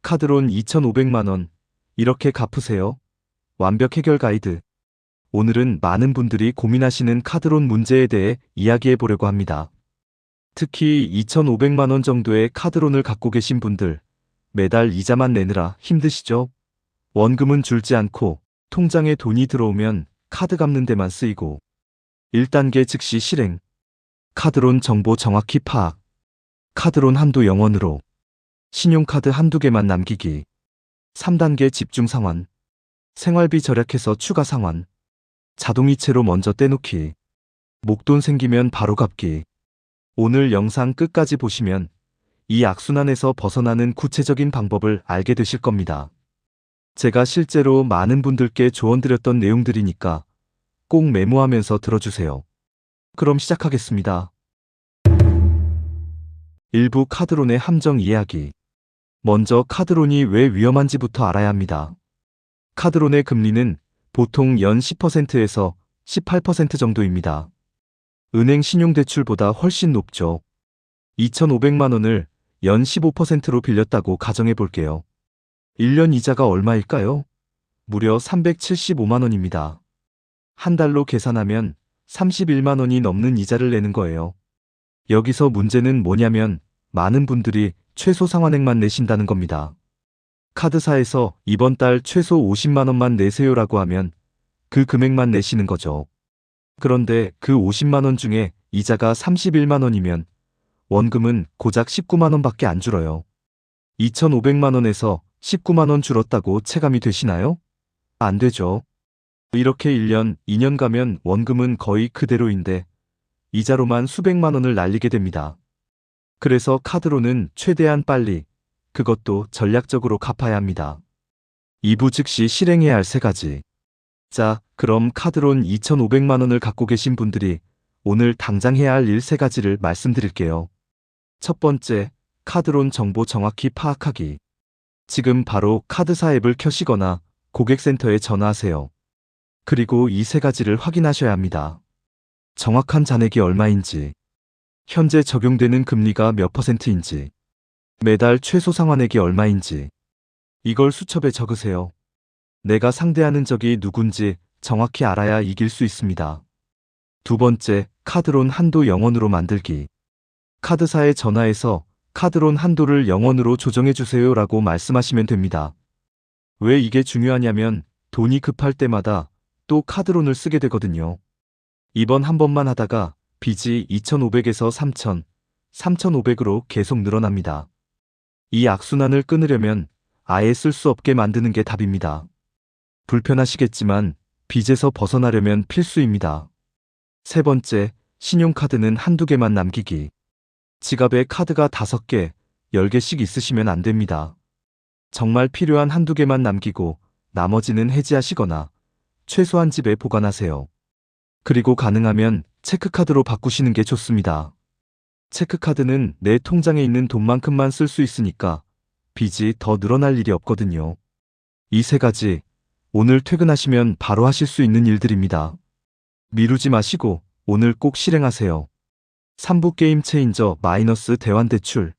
카드론 2,500만원. 이렇게 갚으세요. 완벽 해결 가이드. 오늘은 많은 분들이 고민하시는 카드론 문제에 대해 이야기해 보려고 합니다. 특히 2,500만원 정도의 카드론을 갖고 계신 분들, 매달 이자만 내느라 힘드시죠? 원금은 줄지 않고 통장에 돈이 들어오면 카드 갚는 데만 쓰이고 1단계 즉시 실행. 카드론 정보 정확히 파악. 카드론 한도 0원으로. 신용카드 한두 개만 남기기. 3단계 집중 상환. 생활비 절약해서 추가 상환. 자동이체로 먼저 떼놓기. 목돈 생기면 바로 갚기. 오늘 영상 끝까지 보시면 이 악순환에서 벗어나는 구체적인 방법을 알게 되실 겁니다. 제가 실제로 많은 분들께 조언드렸던 내용들이니까 꼭 메모하면서 들어주세요. 그럼 시작하겠습니다. 일부 카드론의 함정 이야기. 먼저 카드론이 왜 위험한지부터 알아야 합니다. 카드론의 금리는 보통 연 10%에서 18% 정도입니다. 은행 신용대출보다 훨씬 높죠. 2,500만 원을 연 15%로 빌렸다고 가정해 볼게요. 1년 이자가 얼마일까요? 무려 375만 원입니다. 한 달로 계산하면 31만 원이 넘는 이자를 내는 거예요. 여기서 문제는 뭐냐면 많은 분들이 최소 상환액만 내신다는 겁니다. 카드사에서 이번 달 최소 50만 원만 내세요라고 하면 그 금액만 내시는 거죠. 그런데 그 50만 원 중에 이자가 31만 원이면 원금은 고작 19만 원밖에 안 줄어요. 2,500만 원에서 19만 원 줄었다고 체감이 되시나요? 안 되죠. 이렇게 1년, 2년 가면 원금은 거의 그대로인데 이자로만 수백만 원을 날리게 됩니다. 그래서 카드로는 최대한 빨리, 그것도 전략적으로 갚아야 합니다. 2부 즉시 실행해야 할 3가지. 자, 그럼 카드론 2,500만 원을 갖고 계신 분들이 오늘 당장 해야 할 일 3가지를 말씀드릴게요. 첫 번째, 카드론 정보 정확히 파악하기. 지금 바로 카드사 앱을 켜시거나 고객센터에 전화하세요. 그리고 이 3가지를 확인하셔야 합니다. 정확한 잔액이 얼마인지, 현재 적용되는 금리가 몇 %인지, 매달 최소 상환액이 얼마인지, 이걸 수첩에 적으세요. 내가 상대하는 적이 누군지 정확히 알아야 이길 수 있습니다. 두 번째, 카드론 한도 0원으로 만들기. 카드사에 전화해서 카드론 한도를 0원으로 조정해주세요 라고 말씀하시면 됩니다. 왜 이게 중요하냐면 돈이 급할 때마다 또 카드론을 쓰게 되거든요. 이번 한 번만 하다가 빚이 2,500에서 3,000, 3,500으로 계속 늘어납니다. 이 악순환을 끊으려면 아예 쓸 수 없게 만드는 게 답입니다. 불편하시겠지만 빚에서 벗어나려면 필수입니다. 세 번째, 신용카드는 한두 개만 남기기. 지갑에 카드가 5개, 10개씩 있으시면 안 됩니다. 정말 필요한 한두 개만 남기고 나머지는 해지하시거나 최소한 집에 보관하세요. 그리고 가능하면 체크카드로 바꾸시는 게 좋습니다. 체크카드는 내 통장에 있는 돈만큼만 쓸 수 있으니까 빚이 더 늘어날 일이 없거든요. 이 3가지 오늘 퇴근하시면 바로 하실 수 있는 일들입니다. 미루지 마시고 오늘 꼭 실행하세요. 3부 게임 체인저 마이너스 대환대출.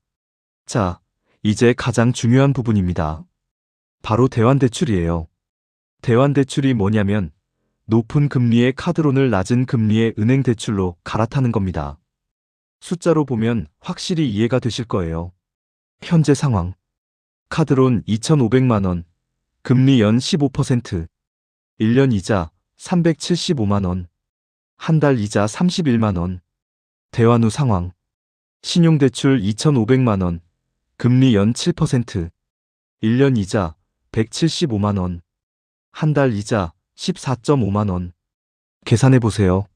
자, 이제 가장 중요한 부분입니다. 바로 대환대출이에요. 대환대출이 뭐냐면 높은 금리의 카드론을 낮은 금리의 은행 대출로 갈아타는 겁니다. 숫자로 보면 확실히 이해가 되실 거예요. 현재 상황. 카드론 2,500만 원, 금리 연 15%, 1년 이자 375만 원, 한 달 이자 31만 원. 대환 후 상황. 신용대출 2,500만 원, 금리 연 7%, 1년 이자 175만 원, 한 달 이자 14.5만 원. 계산해 보세요.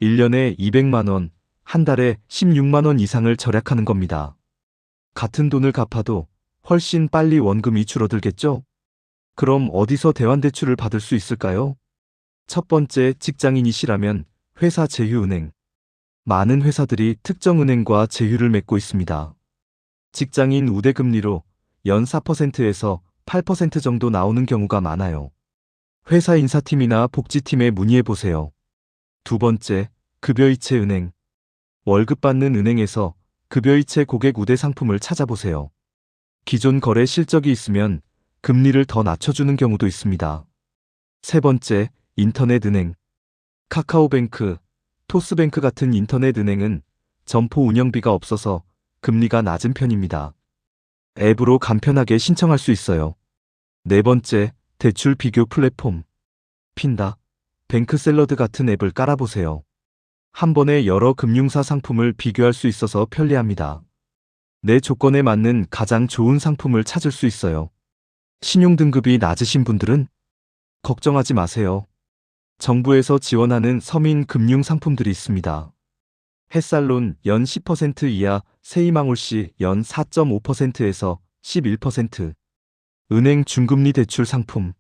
1년에 200만 원, 한 달에 16만 원 이상을 절약하는 겁니다. 같은 돈을 갚아도 훨씬 빨리 원금이 줄어들겠죠? 그럼 어디서 대환대출을 받을 수 있을까요? 첫 번째, 직장인이시라면 회사 제휴은행. 많은 회사들이 특정 은행과 제휴를 맺고 있습니다. 직장인 우대금리로 연 4%에서 8% 정도 나오는 경우가 많아요. 회사 인사팀이나 복지팀에 문의해보세요. 두 번째, 급여이체 은행. 월급 받는 은행에서 급여이체 고객 우대 상품을 찾아보세요. 기존 거래 실적이 있으면 금리를 더 낮춰주는 경우도 있습니다. 세 번째, 인터넷은행. 카카오뱅크, 토스뱅크 같은 인터넷은행은 점포 운영비가 없어서 금리가 낮은 편입니다. 앱으로 간편하게 신청할 수 있어요. 네 번째, 대출 비교 플랫폼. 핀다, 뱅크샐러드 같은 앱을 깔아보세요. 한 번에 여러 금융사 상품을 비교할 수 있어서 편리합니다. 내 조건에 맞는 가장 좋은 상품을 찾을 수 있어요. 신용 등급이 낮으신 분들은 걱정하지 마세요. 정부에서 지원하는 서민 금융 상품들이 있습니다. 햇살론 연 10% 이하, 세이망울 시 연 4.5%에서 11%. 은행 중금리 대출 상품.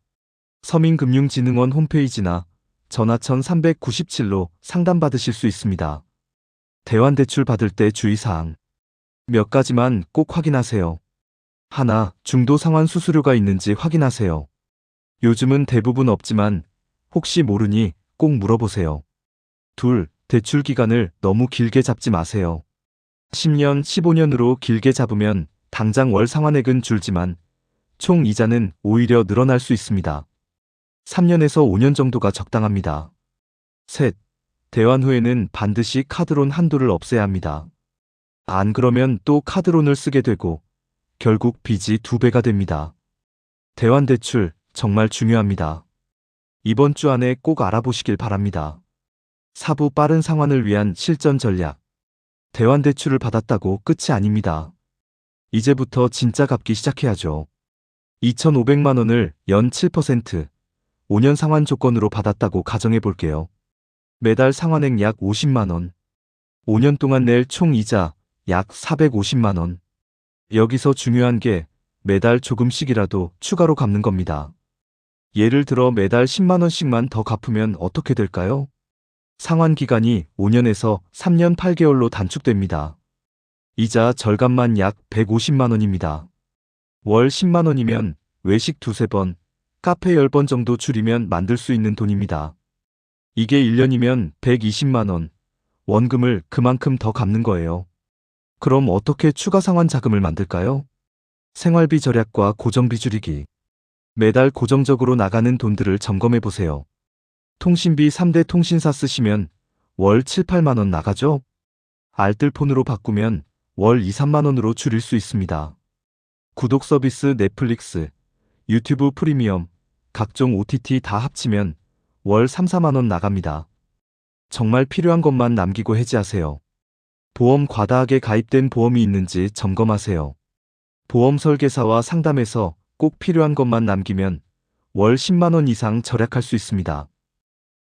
서민금융진흥원 홈페이지나 전화천 397로 상담받으실 수 있습니다. 대환대출 받을 때 주의사항. 몇 가지만 꼭 확인하세요. 하나, 중도 상환 수수료가 있는지 확인하세요. 요즘은 대부분 없지만 혹시 모르니 꼭 물어보세요. 둘, 대출 기간을 너무 길게 잡지 마세요. 10년, 15년으로 길게 잡으면 당장 월 상환액은 줄지만 총 이자는 오히려 늘어날 수 있습니다. 3년에서 5년 정도가 적당합니다. 셋, 대환 후에는 반드시 카드론 한도를 없애야 합니다. 안 그러면 또 카드론을 쓰게 되고 결국 빚이 2배가 됩니다. 대환 대출 정말 중요합니다. 이번 주 안에 꼭 알아보시길 바랍니다. 4부 빠른 상환을 위한 실전 전략. 대환 대출을 받았다고 끝이 아닙니다. 이제부터 진짜 갚기 시작해야죠. 2,500만 원을 연 7%, 5년 상환 조건으로 받았다고 가정해 볼게요. 매달 상환액 약 50만 원. 5년 동안 낼 총 이자 약 450만 원. 여기서 중요한 게 매달 조금씩이라도 추가로 갚는 겁니다. 예를 들어 매달 10만 원씩만 더 갚으면 어떻게 될까요? 상환 기간이 5년에서 3년 8개월로 단축됩니다. 이자 절감만 약 150만 원입니다. 월 10만 원이면 외식 2-3번, 카페 10번 정도 줄이면 만들 수 있는 돈입니다. 이게 1년이면 120만 원, 원금을 그만큼 더 갚는 거예요. 그럼 어떻게 추가 상환 자금을 만들까요? 생활비 절약과 고정비 줄이기. 매달 고정적으로 나가는 돈들을 점검해 보세요. 통신비 3대 통신사 쓰시면 월 7, 8만 원 나가죠? 알뜰폰으로 바꾸면 월 2, 3만 원으로 줄일 수 있습니다. 구독 서비스 넷플릭스, 유튜브 프리미엄, 각종 OTT 다 합치면 월 3, 4만 원 나갑니다. 정말 필요한 것만 남기고 해지하세요. 보험 과다하게 가입된 보험이 있는지 점검하세요. 보험 설계사와 상담해서 꼭 필요한 것만 남기면 월 10만 원 이상 절약할 수 있습니다.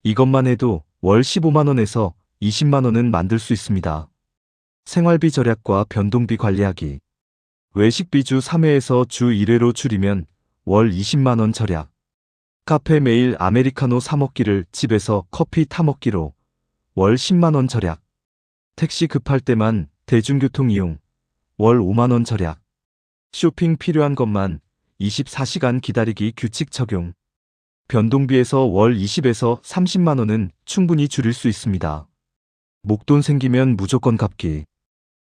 이것만 해도 월 15만 원에서 20만 원은 만들 수 있습니다. 생활비 절약과 변동비 관리하기. 외식비 주 3회에서 주 1회로 줄이면 월 20만 원 절약. 카페 매일 아메리카노 사 먹기를 집에서 커피 타 먹기로 월 10만 원 절약. 택시 급할 때만 대중교통 이용, 월 5만 원 절약. 쇼핑 필요한 것만 24시간 기다리기 규칙 적용. 변동비에서 월 20에서 30만 원은 충분히 줄일 수 있습니다. 목돈 생기면 무조건 갚기.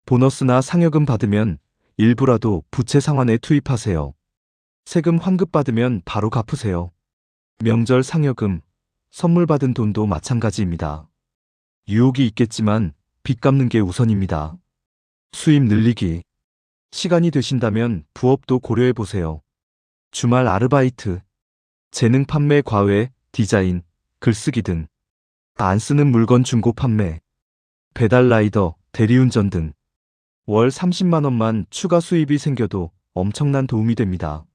보너스나 상여금 받으면 일부라도 부채 상환에 투입하세요. 세금 환급 받으면 바로 갚으세요. 명절 상여금, 선물 받은 돈도 마찬가지입니다. 유혹이 있겠지만 빚 갚는 게 우선입니다. 수입 늘리기. 시간이 되신다면 부업도 고려해 보세요. 주말 아르바이트, 재능 판매 과외, 디자인, 글쓰기 등. 안 쓰는 물건 중고 판매, 배달 라이더, 대리운전 등. 월 30만 원만 추가 수입이 생겨도 엄청난 도움이 됩니다.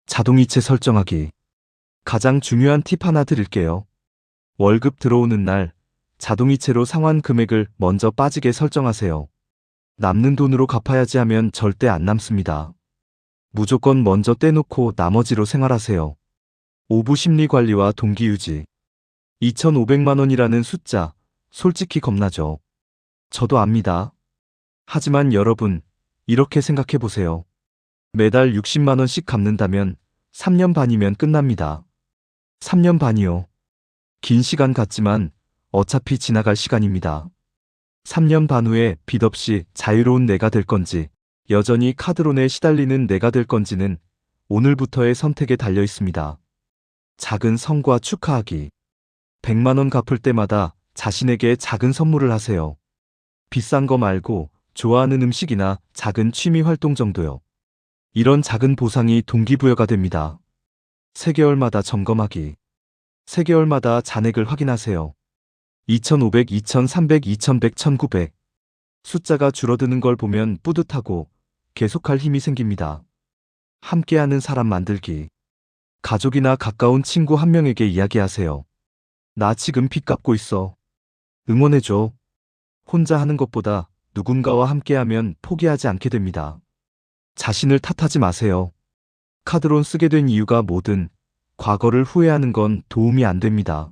자동이체 설정하기. 가장 중요한 팁 하나 드릴게요. 월급 들어오는 날 자동이체로 상환 금액을 먼저 빠지게 설정하세요. 남는 돈으로 갚아야지 하면 절대 안 남습니다. 무조건 먼저 떼놓고 나머지로 생활하세요. 오부 심리 관리와 동기 유지. 2,500만 원이라는 숫자, 솔직히 겁나죠. 저도 압니다. 하지만 여러분, 이렇게 생각해 보세요. 매달 60만 원씩 갚는다면 3년 반이면 끝납니다. 3년 반이요. 긴 시간 같지만 어차피 지나갈 시간입니다. 3년 반 후에 빚 없이 자유로운 내가 될 건지 여전히 카드론에 시달리는 내가 될 건지는 오늘부터의 선택에 달려 있습니다. 작은 성과 축하하기. 100만 원 갚을 때마다 자신에게 작은 선물을 하세요. 비싼 거 말고 좋아하는 음식이나 작은 취미 활동 정도요. 이런 작은 보상이 동기부여가 됩니다. 3개월마다 점검하기. 3개월마다 잔액을 확인하세요. 2,500, 2,300, 2,100, 1,900. 숫자가 줄어드는 걸 보면 뿌듯하고 계속할 힘이 생깁니다. 함께하는 사람 만들기. 가족이나 가까운 친구 한 명에게 이야기하세요. 나 지금 빚 갚고 있어. 응원해줘. 혼자 하는 것보다 누군가와 함께하면 포기하지 않게 됩니다. 자신을 탓하지 마세요. 카드론 쓰게 된 이유가 뭐든 과거를 후회하는 건 도움이 안 됩니다.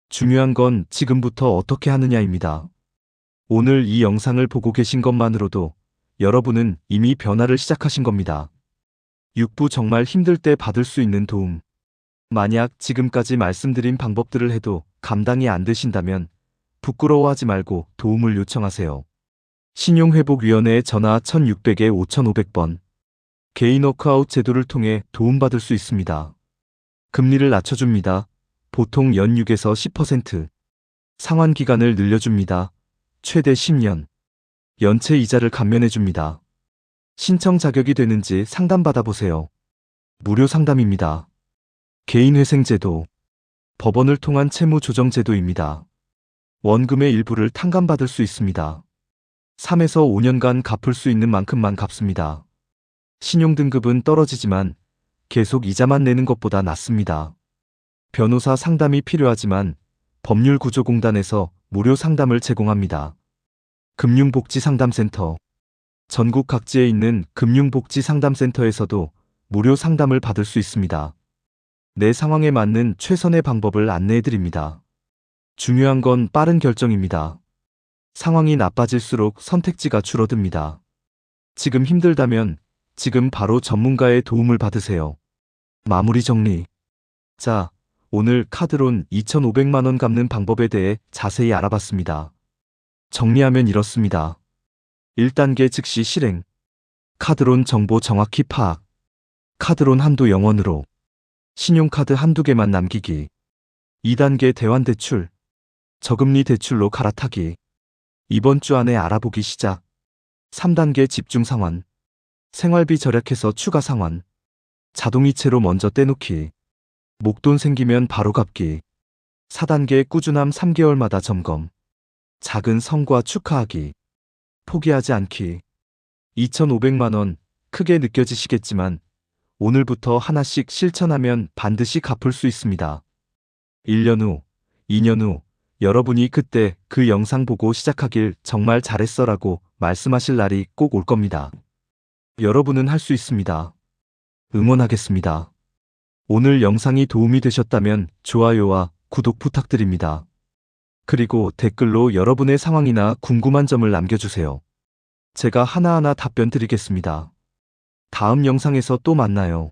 중요한 건 지금부터 어떻게 하느냐입니다. 오늘 이 영상을 보고 계신 것만으로도 여러분은 이미 변화를 시작하신 겁니다. 6부 정말 힘들 때 받을 수 있는 도움. 만약 지금까지 말씀드린 방법들을 해도 감당이 안 되신다면 부끄러워하지 말고 도움을 요청하세요. 신용회복위원회에 전화 1600에 5500번. 개인 워크아웃 제도를 통해 도움받을 수 있습니다. 금리를 낮춰줍니다. 보통 연 6에서 10%. 상환 기간을 늘려줍니다. 최대 10년. 연체 이자를 감면해줍니다. 신청 자격이 되는지 상담받아보세요. 무료 상담입니다. 개인회생제도. 법원을 통한 채무조정제도입니다. 원금의 일부를 탕감받을 수 있습니다. 3에서 5년간 갚을 수 있는 만큼만 갚습니다. 신용등급은 떨어지지만 계속 이자만 내는 것보다 낫습니다. 변호사 상담이 필요하지만 법률구조공단에서 무료 상담을 제공합니다. 금융복지상담센터. 전국 각지에 있는 금융복지상담센터에서도 무료 상담을 받을 수 있습니다. 내 상황에 맞는 최선의 방법을 안내해드립니다. 중요한 건 빠른 결정입니다. 상황이 나빠질수록 선택지가 줄어듭니다. 지금 힘들다면 지금 바로 전문가의 도움을 받으세요. 마무리 정리. 자, 오늘 카드론 2,500만 원 갚는 방법에 대해 자세히 알아봤습니다. 정리하면 이렇습니다. 1단계 즉시 실행. 카드론 정보 정확히 파악. 카드론 한도 0원으로. 신용카드 한두 개만 남기기. 2단계 대환대출. 저금리 대출로 갈아타기. 이번 주 안에 알아보기 시작. 3단계 집중상환. 생활비 절약해서 추가 상환. 자동이체로 먼저 떼놓기. 목돈 생기면 바로 갚기. 4단계 꾸준함 3개월마다 점검. 작은 성과 축하하기. 포기하지 않기. 2,500만 원, 크게 느껴지시겠지만 오늘부터 하나씩 실천하면 반드시 갚을 수 있습니다. 1년 후, 2년 후, 여러분이 그때 그 영상 보고 시작하길 정말 잘했어라고 말씀하실 날이 꼭 올 겁니다. 여러분은 할 수 있습니다. 응원하겠습니다. 오늘 영상이 도움이 되셨다면 좋아요와 구독 부탁드립니다. 그리고 댓글로 여러분의 상황이나 궁금한 점을 남겨주세요. 제가 하나하나 답변 드리겠습니다. 다음 영상에서 또 만나요.